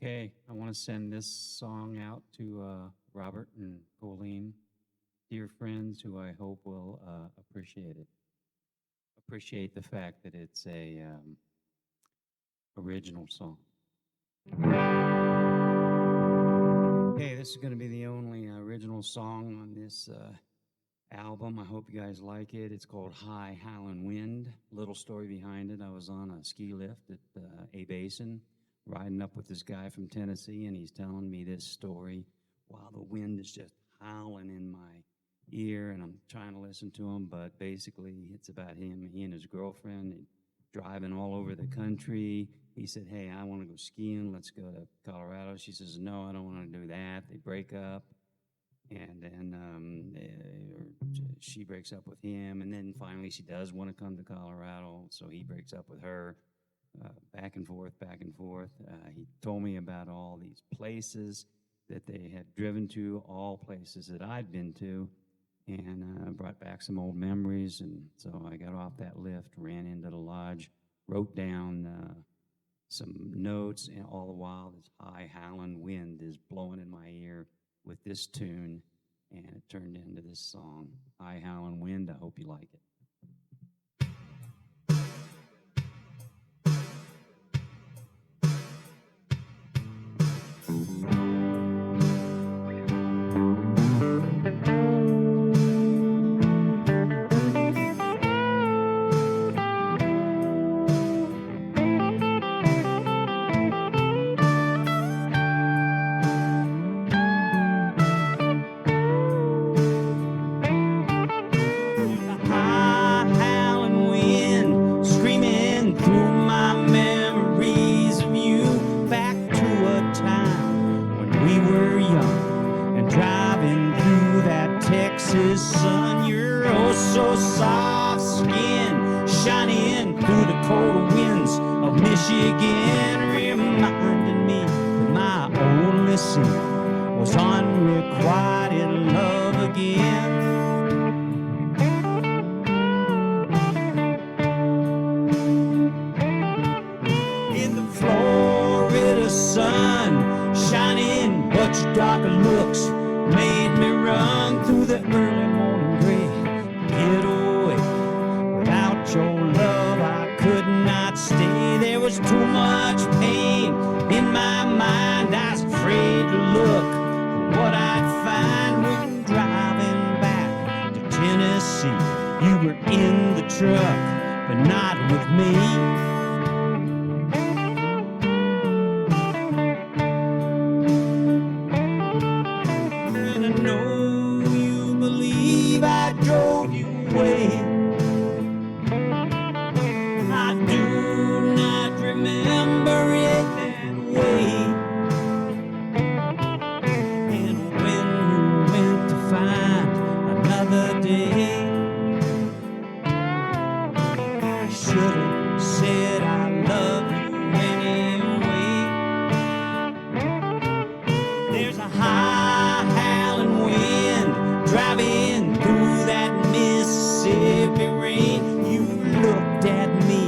Okay, I want to send this song out to Robert and Coleen, dear friends who I hope will appreciate it. Appreciate the fact that it's a original song. Okay, this is going to be the only original song on this album. I hope you guys like it. It's called Howling Wind. Little story behind it. I was on a ski lift at A Basin, riding up with this guy from Tennessee, and he's telling me this story while the wind is just howling in my ear, and I'm trying to listen to him, but basically it's about him, he and his girlfriend driving all over the country. He said, hey, I want to go skiing. Let's go to Colorado. She says, no, I don't want to do that. They break up, and then she breaks up with him, and then finally she does want to come to Colorado, so he breaks up with her. Back and forth, back and forth. He told me about all these places that they had driven to, all places that I'd been to, and brought back some old memories. And so I got off that lift, ran into the lodge, wrote down some notes, and all the while this high howling wind is blowing in my ear with this tune, and it turned into this song, High Howling Wind. I hope you like it. Sun, you're oh so soft skin, shining through the cold winds of Michigan, reminding me that my only sin was unrequited love again. In the Florida sun, shining, but your darker looks made me run through the early morning gray. Get away. Without your love, I could not stay. There was too much pain in my mind. I was afraid to look for what I'd find when driving back to Tennessee. You were in the truck, but not with me. I drove you away. I do not remember it that way. And when you went to find another day, I should have said I love you anyway. There's a high howling wind driving through that Mississippi rain. You looked at me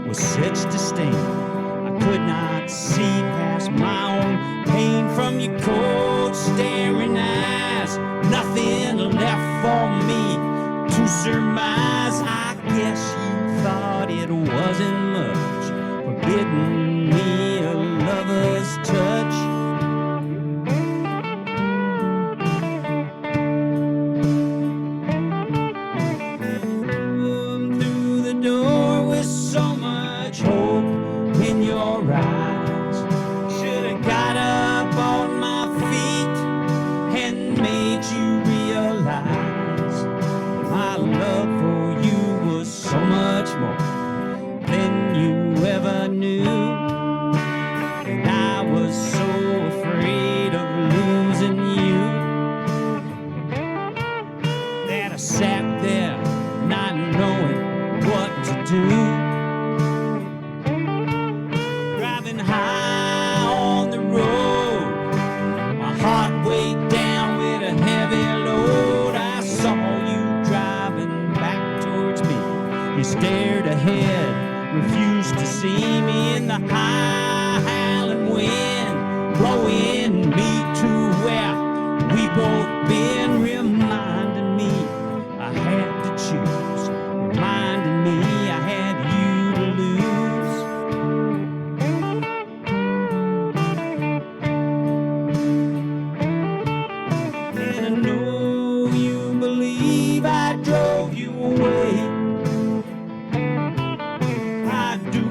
with such disdain. I could not see past my own pain from your cold staring eyes. Nothing left for me to surmise. I guess you thought it wasn't much, forbidding me a lover's touch. Driving high on the road, my heart weighed down with a heavy load. I saw you driving back towards me. You stared ahead, refused to see me in the high howling wind. blowing me to where we both been, reminding me I had to choose, reminding me I had you to lose. And I know you believe I drove you away. I do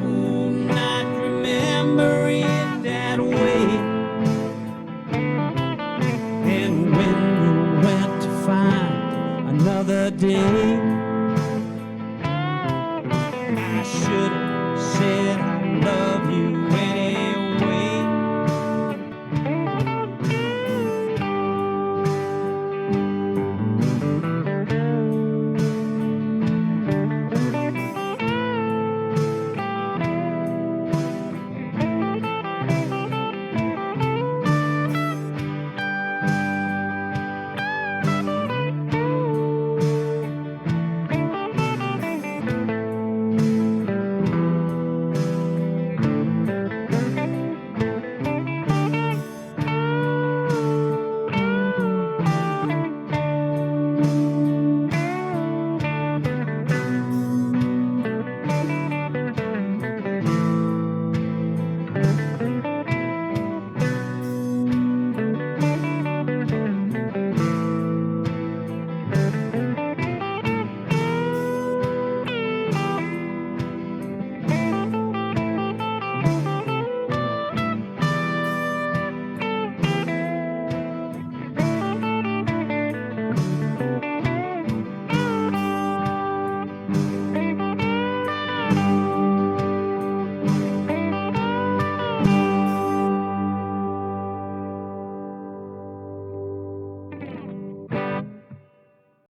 not remember it that way. And when you went to find another day,